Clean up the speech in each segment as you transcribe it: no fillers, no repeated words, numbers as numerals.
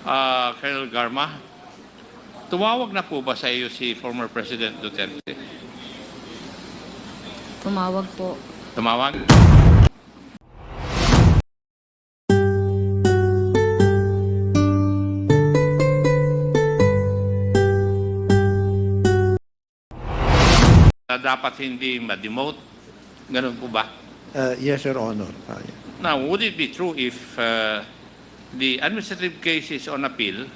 Colonel Garma, tumawag na po ba sa iyo si former President Duterte? Tumawag po. Tumawag? Dapat hindi ma-demote? Ganun po ba? Yes, Your Honor. Now, would it be true if the administrative case is on appeal,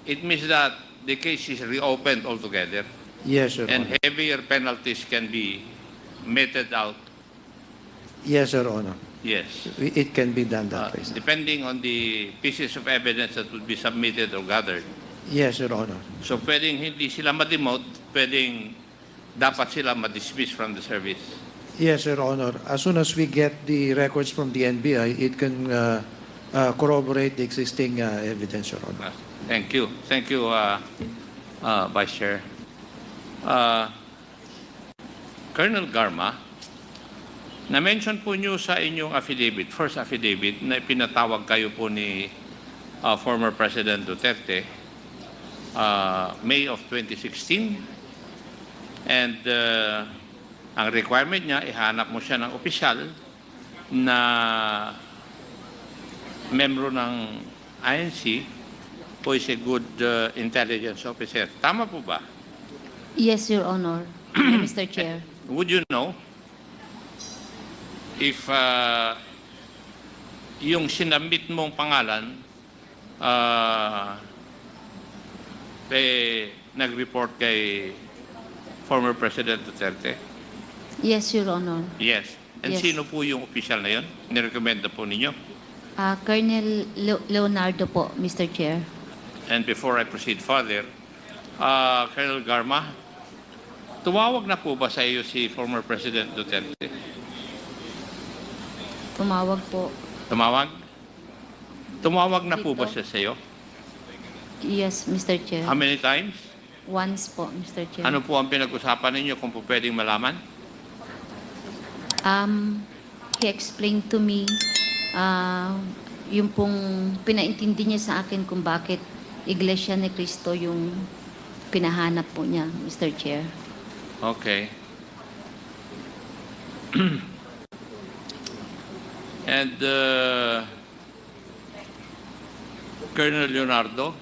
it means that the case is reopened altogether Yes, Your and Honor. heavier penalties can be meted out? Yes, Your Honor. Yes. It can be done that way. Depending on the pieces of evidence that will be submitted or gathered. Yes, Your Honor. So pwedeng hindi sila ma-demote, pwedeng dapat sila ma-dismiss from the service. Yes, Your Honor. As soon as we get the records from the NBI, it can corroborate the existing evidence, Your Honor. Thank you. Thank you, Vice Chair. Colonel Garma, na-mention po niyo sa inyong affidavit, first affidavit, na pinatawag kayo po ni former President Duterte, May of 2016. And ang requirement niya, ihanap mo siya ng opisyal na membro ng INC who is a good intelligence officer. Tama po ba? Yes, Your Honor, Mr. Chair. Would you know if yung sinabit mong pangalan nag-report kay former President Duterte? Yes, Your Honor. Yes. And Yes. sino po yung official na yun? Nirekomenda po ninyo? Colonel Leonardo po, Mr. Chair. And before I proceed further, Colonel Garma, tumawag na po ba sa iyo si former President Duterte? Tumawag po. Tumawag? Tumawag na po ba siya sa iyo? Yes, Mr. Chair. How many times? Once po, Mr. Chair. Ano po ang pinag-usapan ninyo kung po pwedeng malaman? He explained to me yung pong pinaintindi niya sa akin kung bakit Iglesia ni Cristo yung pinahanap po niya, Mr. Chair. Okay. And Colonel Leonardo,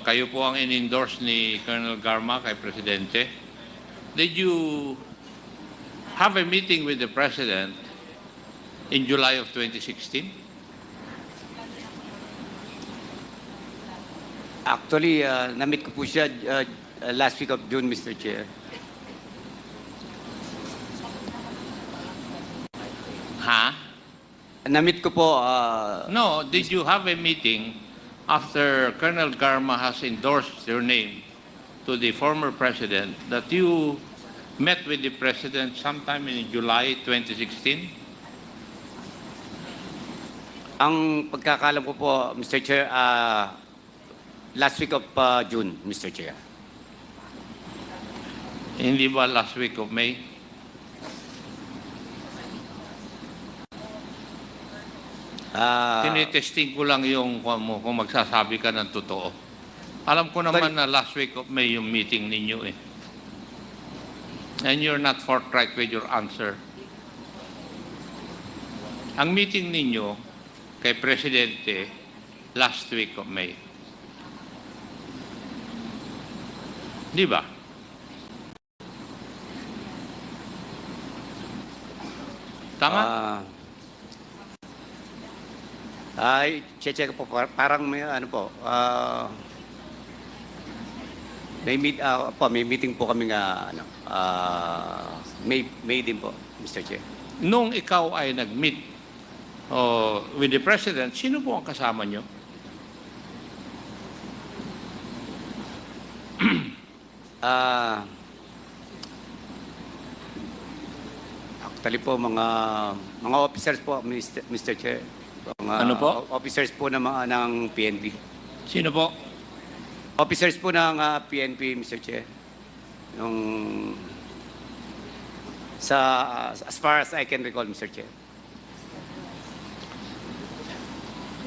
kayo po ang in-endorse ni Colonel Garma kay Presidente. Did you have a meeting with the President in July of 2016? Actually, na-meet ko po siya last week of June, Mr. Chair. Ha? Na-meet ko po, No, did you have a meeting after Colonel Garma has endorsed your name to the former President that you met with the President sometime in July 2016? ang pagkakalam ko po, Mr. Chair, last week of June, Mr. Chair. Hindi ba last week of May? Tinitesting ko lang yung kung magsasabi ka ng totoo. Alam ko naman na last week of May yung meeting ninyo eh. And you're not forthright with your answer. Ang meeting ninyo kay Presidente last week of May. Di ba? Tama? Ay, check po, parang may ano po, may meeting po kami nga, may din po, Mr. Chair. Nung ikaw ay nag-meet with the President, sino po ang kasama nyo? Actually po, mga officers po, Mr. Chair. Mga Ano po? Officers po ng PNP. Sino po? Officers po ng PNP, Mr. Chair. As far as I can recall, Mr. Chair.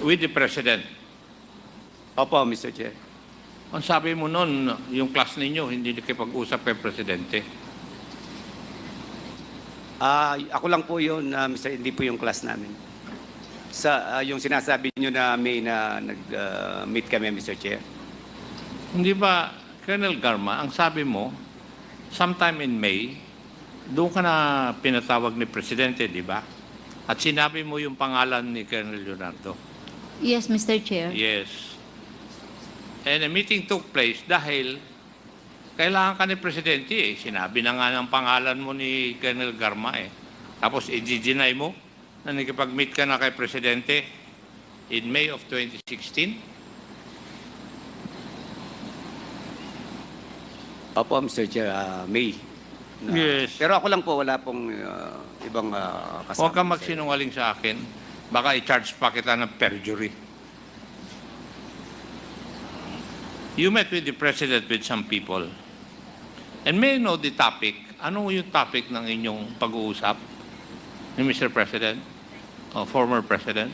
with the President. Opo, Mr. Chair. Ang sabi mo noon, yung class ninyo, hindi nakipag-usap kay Presidente. Ako lang po yun, Mr. Hindi po yung class namin. Yung sinasabi nyo na may na nag-meet kami, Mr. Chair. Hindi ba, Colonel Garma, ang sabi mo, sometime in May, doon ka na pinatawag ni Presidente, di ba? At sinabi mo yung pangalan ni Colonel Leonardo. Yes, Mr. Chair. Yes. And a meeting took place dahil kailangan ka ni Presidente eh. Sinabi na nga ng pangalan mo ni Colonel Garma eh. Tapos i-deny mo na nakipag-meet ka na kay Presidente in May of 2016? Opo, Mr. Chair, May. Yes. Pero ako lang po, wala pong ibang kasama. Huwag kang Mr. magsinungaling sa akin. Baka i-charge pa kita ng perjury. You met with the President with some people. And may I know the topic? Ano yung topic ng inyong pag-uusap ni Mr. President? O former President?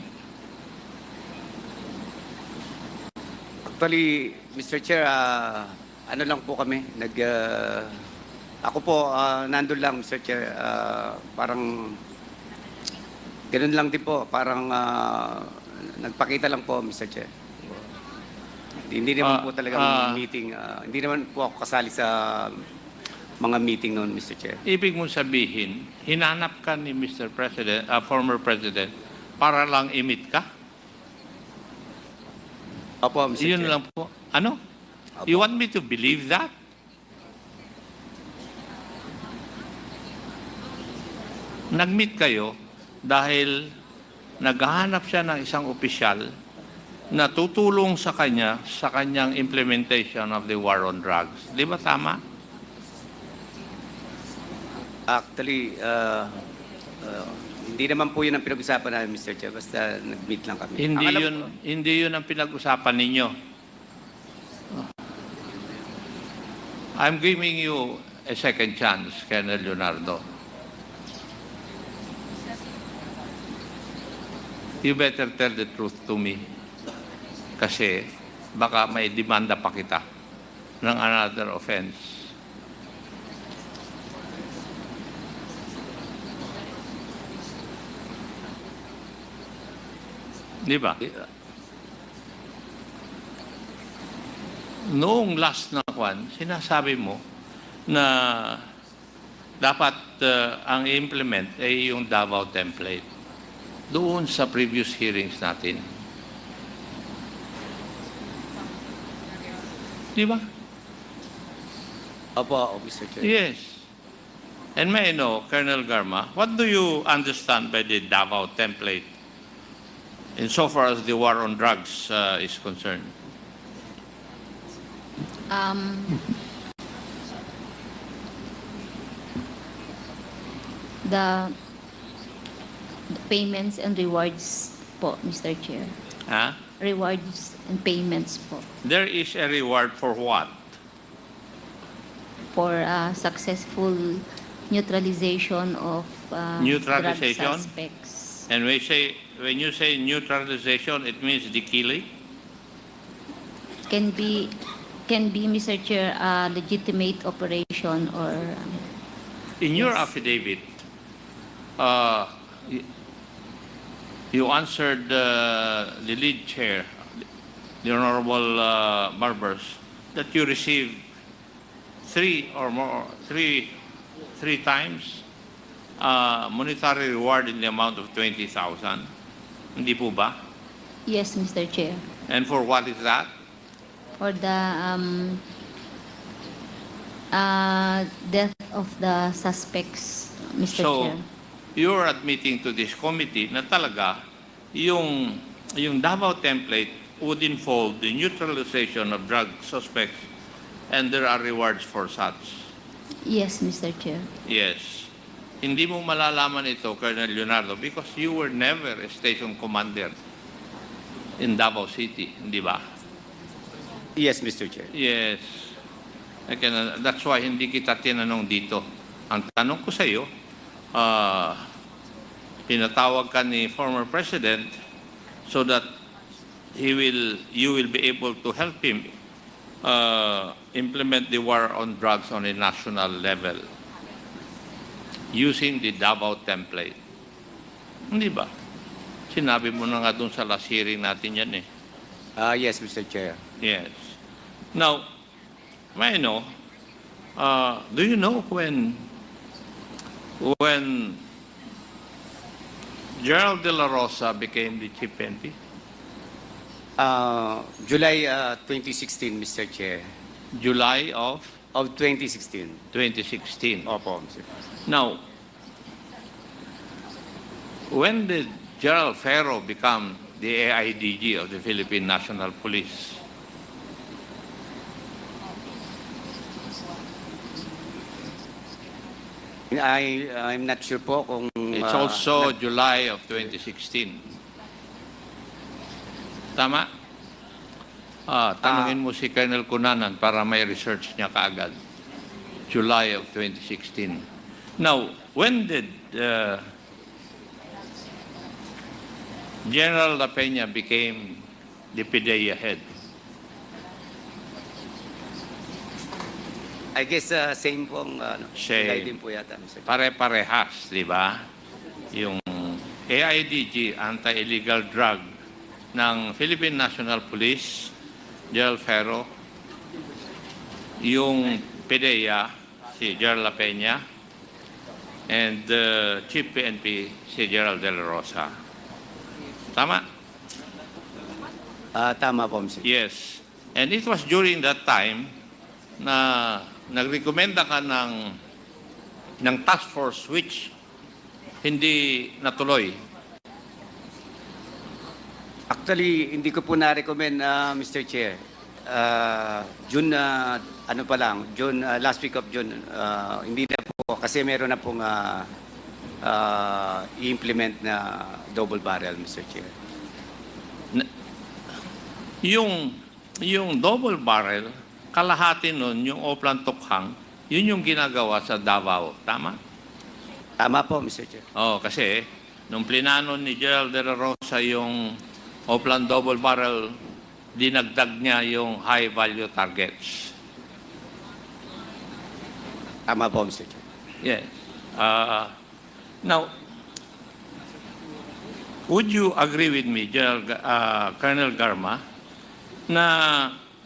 Actually, Mr. Chair, ano lang po kami, ako po, nandun lang, Mr. Chair, parang, ganun lang din po, parang nagpakita lang po, Mr. Chair. Hindi naman po talagang meeting, hindi naman po ako kasali sa mga meeting noon, Mr. Chair. Ibig mong sabihin, hinanap ka ni Mr. President, former President, para lang i-meet ka? Opo, Mr. Yun Chair. lang po. Ano? Opo. You want me to believe that? Nag-meet kayo dahil naghahanap siya ng isang opisyal na tutulong sa kanya sa kanyang implementation of the war on drugs. Di ba tama? Actually, hindi naman po yun ang pinag-usapan namin, Mr. Chair. Basta nag-meet lang kami. Hindi yun ang pinag-usapan ninyo. I'm giving you a second chance, Colonel Leonardo. You better tell the truth to me. Kasi baka may demanda pa kita ng another offense. Di ba? Noong last na kwan, sinasabi mo na dapat ang implement ay yung Davao template doon sa previous hearings natin. Di ba? Opo, Mr. Chair. Yes. And may I know, Colonel Garma, what do you understand by the Davao template insofar as the war on drugs is concerned? The payments and rewards po, Mr. Chair. Huh? Rewards and payments po There is a reward for what? for successful neutralization of Neutralization? drug suspects. And when you say neutralization, it means the killing? Can be, Mr. Chair, a legitimate operation or In your Yes. affidavit, you answered the lead chair, the Honorable Barbers, that you received three times monetary reward in the amount of 20,000. Hindi po ba? yes, Mr. Chair, And for what is that? for the death of the suspects, Mr. So, Chair. you're admitting to this committee na talaga yung Davao template would involve the neutralization of drug suspects and there are rewards for such. Yes, Mr. Chair. Yes. Hindi mo malalaman ito, Colonel Leonardo, because you were never a station commander in Davao City, hindi ba? Yes, Mr. Chair. Yes. That's why hindi kita tinanong dito. Ang tanong ko sa iyo, pinatawag ka ni former president so that you will be able to help him implement the war on drugs on a national level using the Davao template. Hindi ba? Sinabi mo na nga dun sa last hearing natin yan eh. Yes, Mr. Chair. Yes. Now, may I know, do you know when Gerald de la Rosa became the chief PNP? July 2016, Mr. Chair. July of Of 2016. 2016. Opo, Mr. Now, when did Gerald Ferro become the AIDG of the Philippine National Police? I'm not sure po kung... It's also July of 2016. Tama? Tanungin mo si Colonel Cunanan para may research niya kaagad. July of 2016. Now, when did General La Peña became the PDEA head? I guess same pong Same. July din po yata, Mr. Chair. Pare-parehas, di ba? Yung AIDG, Anti-Illegal Drug, ng Philippine National Police, Gerald Ferro, yung PDEA, si Gerald La Peña, and Chief PNP, si Gerald de la Rosa. Tama? Tama po, Mr. Chair. Yes. And it was during that time na nagrekomenda ka ng task force which hindi natuloy. Actually, hindi ko po na-recommend, Mr. Chair. June, ano pa lang, June, last week of June, hindi na po, kasi meron na pong i-implement na double barrel, Mr. Chair. Yung double barrel, kalahati nun, yung Oplan Tukhang, yun yung ginagawa sa Davao. Tama? Tama po, Mr. Chair. Oh, kasi nung plinano ni Gerald de la Rosa yung Oplan double barrel, dinagdag niya yung high value targets. Tama po, Mr. Chair. Yes. Now, would you agree with me, Colonel Garma, na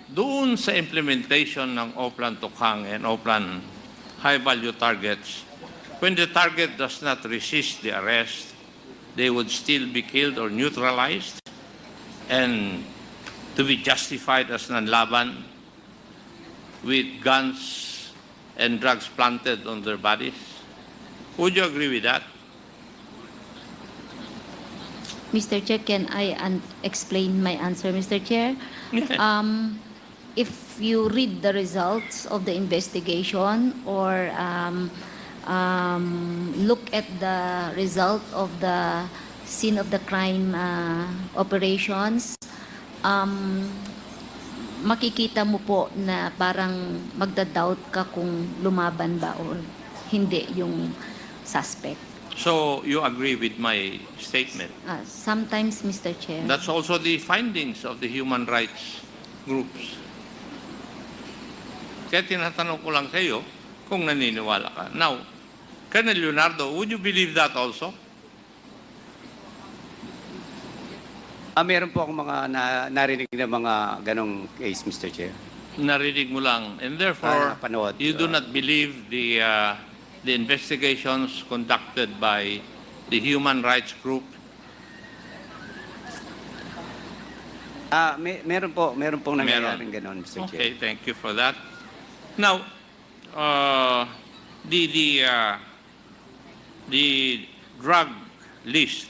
doon sa implementation ng Oplan Tukhang and Oplan high value targets, when the target does not resist the arrest, they would still be killed or neutralized and to be justified as nanlaban with guns and drugs planted on their bodies? Would you agree with that? Mr. Chair, can I explain my answer, Mr. Chair? If you read the results of the investigation or look at the result of the scene of the crime operations, makikita mo po na parang magda-doubt ka kung lumaban ba or hindi yung suspect. So you agree with my statement? Sometimes, Mr. Chair. That's also the findings of the human rights groups. Kaya tinatanong ko lang sa iyo kung naniniwala ka. Now, Colonel Leonardo, would you believe that also? Meron po akong mga narinig na mga ganong case, Mr. Chair. Narinig mo lang. And therefore, Napanood. you do not believe the investigations conducted by the human rights group? Meron pong nangyayaring ganon, Mr. Chair. Okay, thank you for that. Now, the drug list,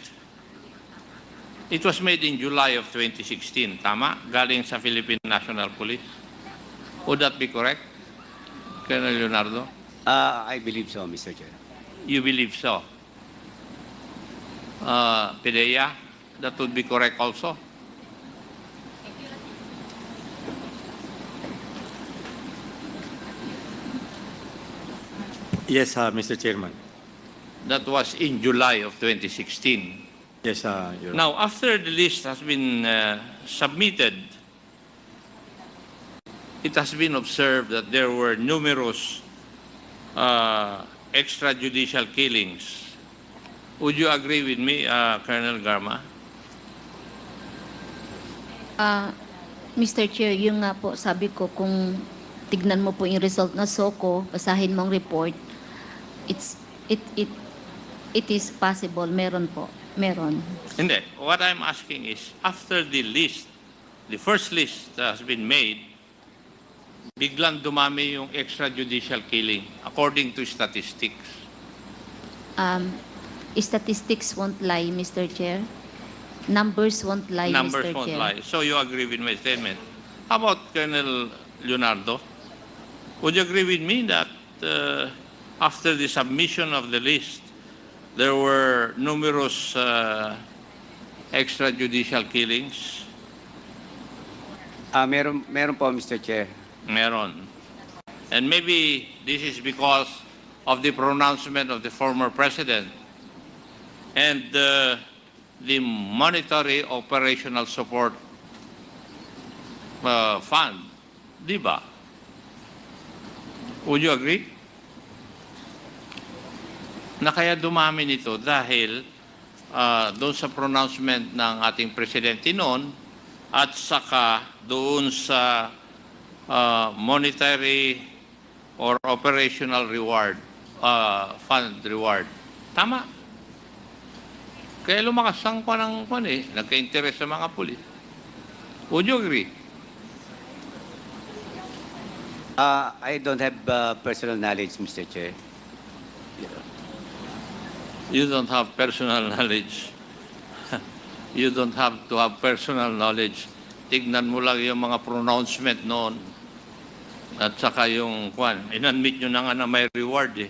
it was made in July of 2016, tama? Galing sa Philippine National Police. Would that be correct, Colonel Leonardo? I believe so, Mr. Chair. You believe so? PDEA, that would be correct also? Yes, Mr. Chairman. That was in July of 2016. Yes, Your Honor. Now, after the list has been submitted, it has been observed that there were numerous extrajudicial killings. Would you agree with me, Colonel Garma? Mr. Chair, yung nga po, sabi ko, kung tignan mo po yung result na SOCO, basahin mong report, it is possible, meron po, meron. Hindi. What I'm asking is, after the list, the first list has been made, biglang dumami yung extrajudicial killing, according to statistics. Statistics won't lie, Mr. Chair. Numbers won't lie, Numbers Mr. won't Chair. lie. So you agree with my statement. How about Colonel Leonardo? Would you agree with me that after the submission of the list, there were numerous extrajudicial killings? Meron po, Mr. Chair. Meron. And maybe this is because of the pronouncement of the former president and the monetary operational support fund. Di ba? Would you agree? Na kaya dumami nito dahil doon sa pronouncement ng ating presidente noon at saka doon sa monetary or operational reward, fund reward. Tama. Kaya lumakas ang nagka-interest sa mga pulis. Would you agree? I don't have personal knowledge, Mr. Chair. You don't have personal knowledge. You don't have to have personal knowledge. Tignan mo lang yung mga pronouncement noon. At saka yung, in-admit nyo na nga na may reward eh.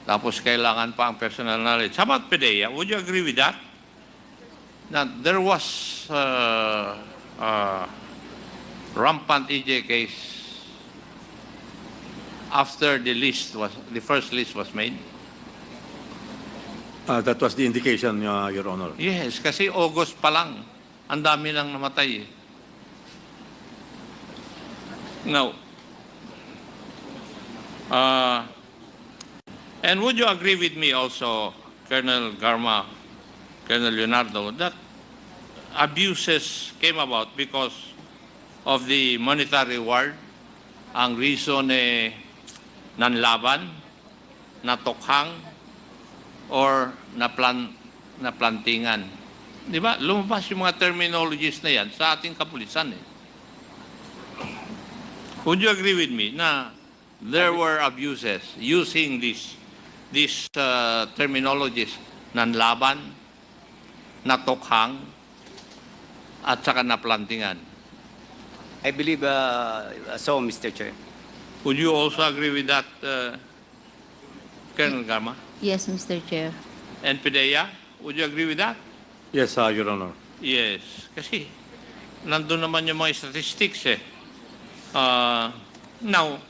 Tapos kailangan pa ang personal knowledge. How about PDEA? Would you agree with that? Now, there was rampant EJ case after the first list was made. That was the indication, Your Honor. Yes, kasi August pa lang. Ang dami nang namatay. Now, and would you agree with me also, Colonel Garma, Colonel Leonardo, that abuses came about because of the monetary reward? Ang reason nanlaban, natokhang, or naplantingan. Di ba? Lumabas yung mga terminologies na yan sa ating kapulisan. Would you agree with me na there were abuses using these terminologies, nanlaban, natokhang, at saka naplantingan? I believe so, Mr. Chair. Would you also agree with that, Colonel Garma? Yes, Mr. Chair. And PDEA, would you agree with that? Yes, Your Honor. Yes. Kasi nandun naman yung mga statistics eh. Now,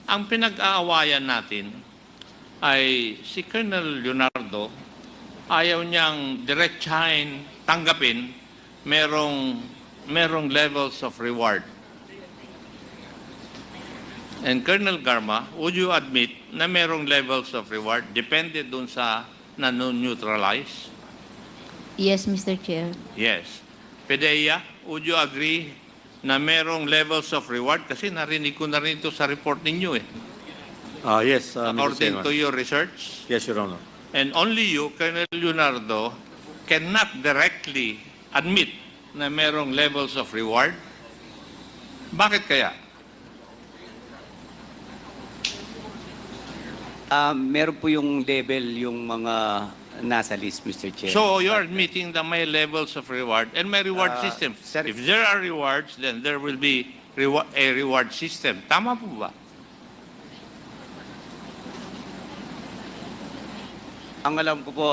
ang pinag-aawayan natin ay si Colonel Leonardo, ayaw niyang diretsahin, tanggapin, merong levels of reward. And Colonel Garma, would you admit na merong levels of reward depende dun sa nano-neutralize? Yes, Mr. Chair. Yes. PDEA, would you agree na merong levels of reward? Kasi narinig ko na rin ito sa report ninyo eh. Yes, Mr. According Chairman. to your research. Yes, Your Honor. And only you, Colonel Leonardo, cannot directly admit na merong levels of reward. Bakit kaya? Meron po yung level yung mga nasa list, Mr. Chair. So you're admitting that may levels of reward and may reward system. sir- If there are rewards, then there will be a reward system. Tama po ba? Ang alam ko po,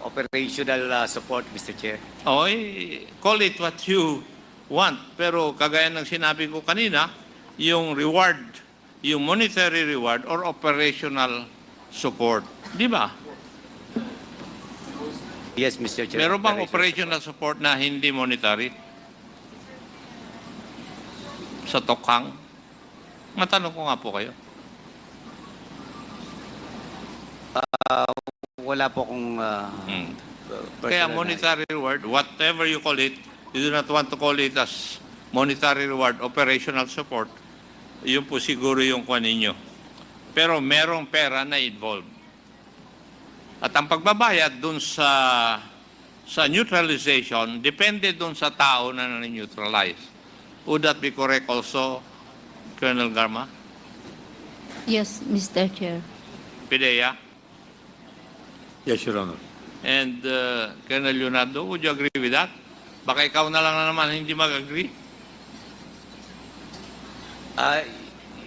operational support, Mr. Chair. Okay, call it what you want. Pero kagaya ng sinabi ko kanina, yung reward, yung monetary reward or operational support. Di ba? Yes, Mr. Chair. Meron bang There is- operational support na hindi monetary? Sa Tokhang? Matanong ko nga po kayo. Wala po akong Kaya personal monetary reward, whatever you call it, you do not want to call it as monetary reward, operational support, yun po siguro yung kuha ninyo. Pero merong pera na involved. At ang pagbabayad dun sa neutralization, depende dun sa tao na na-neutralize. Would that be correct also, Colonel Garma? Yes, Mr. Chair. Pidea? Yes, Your Honor. And Colonel Leonardo, would you agree with that? Baka ikaw na lang na naman hindi mag-agree?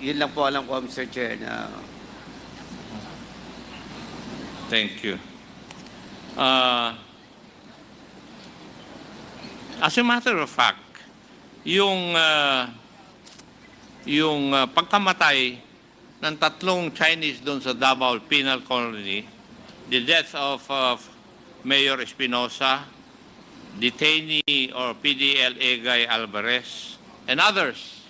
Yun lang po alam ko, Mr. Chair, na Thank you. As a matter of fact, yung pagkamatay ng tatlong Chinese doon sa Davao Penal Colony, the death of Mayor Espinosa, detainee or PDL 𝐒𝐔𝐈𝐆𝐆, and others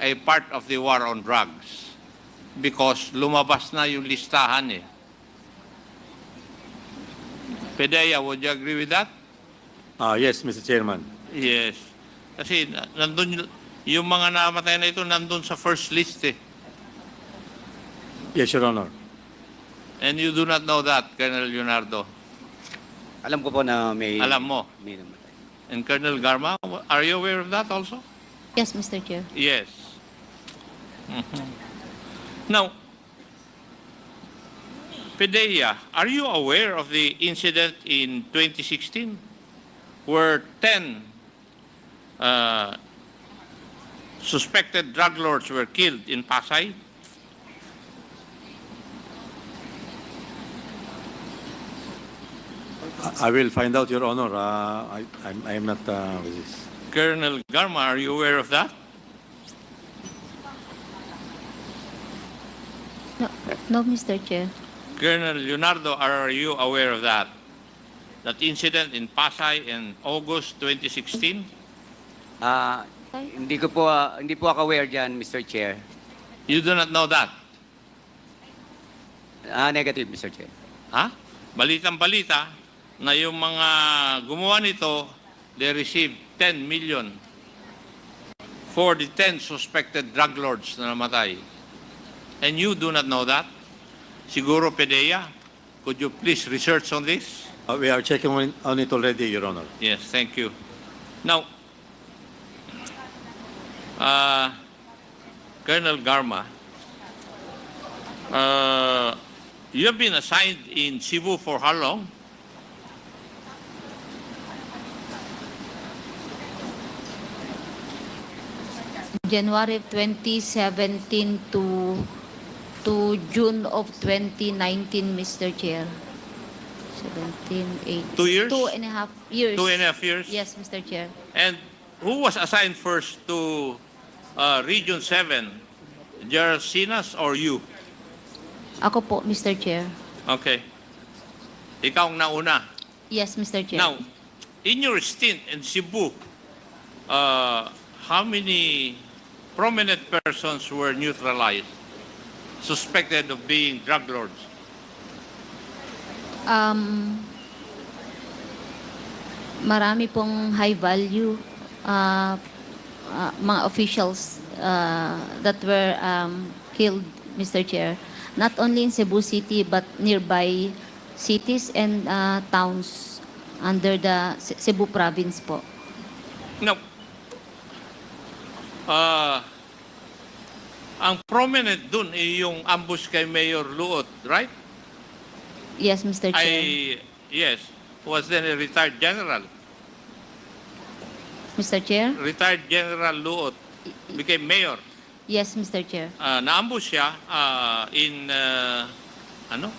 ay part of the war on drugs because lumabas na yung listahan eh. Pedea, would you agree with that? Yes, Mr. Chairman. Yes. Kasi nandun yung mga namatay na ito nandun sa first list eh. Yes, Your Honor. And you do not know that, Colonel Leonardo. alam ko po na may... Alam mo. May namatay. And Colonel Garma, are you aware of that also? Yes, Mr. Chair. Yes. Mhm. Now, Pedea, are you aware of the incident in 2016 where 10 suspected drug lords were killed in Pasay? I will find out, Your Honor. I am not with this. Colonel Garma, are you aware of that? No, Mr. Chair. Colonel Leonardo, are you aware of that? That incident in Pasay in August 2016? Hindi po ako aware diyan, Mr. Chair. You do not know that? Negative, Mr. Chair. Ha? Balitang-balita na yung mga gumawa nito, they received 10 million for the 10 suspected drug lords na namatay. And you do not know that? Siguro, Pedea, could you please research on this? We are checking on it already, Your Honor. Yes, thank you. Now, Colonel Garma, you have been assigned in Cebu for how long? January of 2017 to June of 2019, Mr. Chair. 17, 8. 2 years? 2.5 years. 2.5 years? Yes, Mr. Chair. And who was assigned first to Region 7? Gerald Sinas or you? Ako po, Mr. Chair. Okay. Ikaw ang nauna. Yes, Mr. Chair. Now, in your stint in Cebu, how many prominent persons were neutralized, suspected of being drug lords? Marami pong high value mga officials that were killed, Mr. Chair. Not only in Cebu City but nearby cities and towns under the Cebu province po. Now, ang prominent dun ay yung ambush kay Mayor Luot, right? Yes, Mr. Chair. Yes, was then a retired general. Mr. Chair? Retired General Luot became mayor. Yes, Mr. Chair. Na-ambush siya in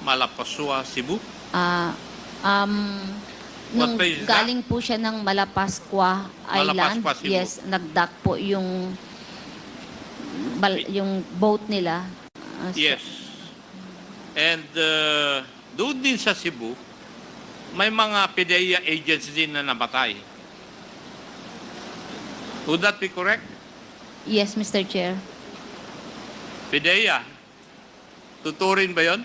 Malapascua, Cebu. Nung place is that? galing po siya ng Malapascua Island, Malapascua, Cebu. yes, nagdock po yung boat nila. Yes. And doon din sa Cebu, may mga PDEA agents din na namatay. Would that be correct? Yes, Mr. Chair. PDEA, tuturin ba yun?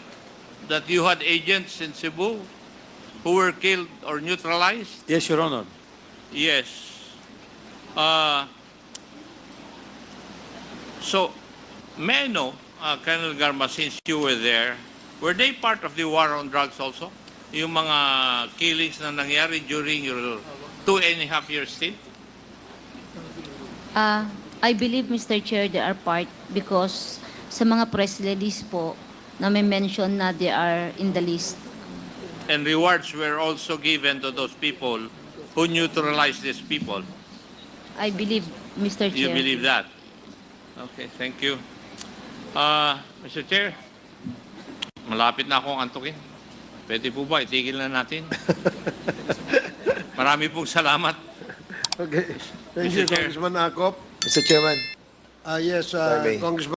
That you had agents in Cebu who were killed or neutralized? Yes, Your Honor. Yes. So, may I know, Colonel Garma, since you were there, were they part of the war on drugs also? Yung mga killings na nangyari during your 2.5 year stint? I believe, Mr. Chair, they are part because sa mga press release po na may mention na they are in the list. And rewards were also given to those people who neutralized these people. I believe, Mr. Chair. You believe that? Okay, thank you. Mr. Chair, malapit na akong antukin. Pwede po ba, itigil na natin? Marami pong salamat. Okay. Thank Mr. you, Chair. Congressman Akop. Mr. Chairman, Yes, If I may. Congressman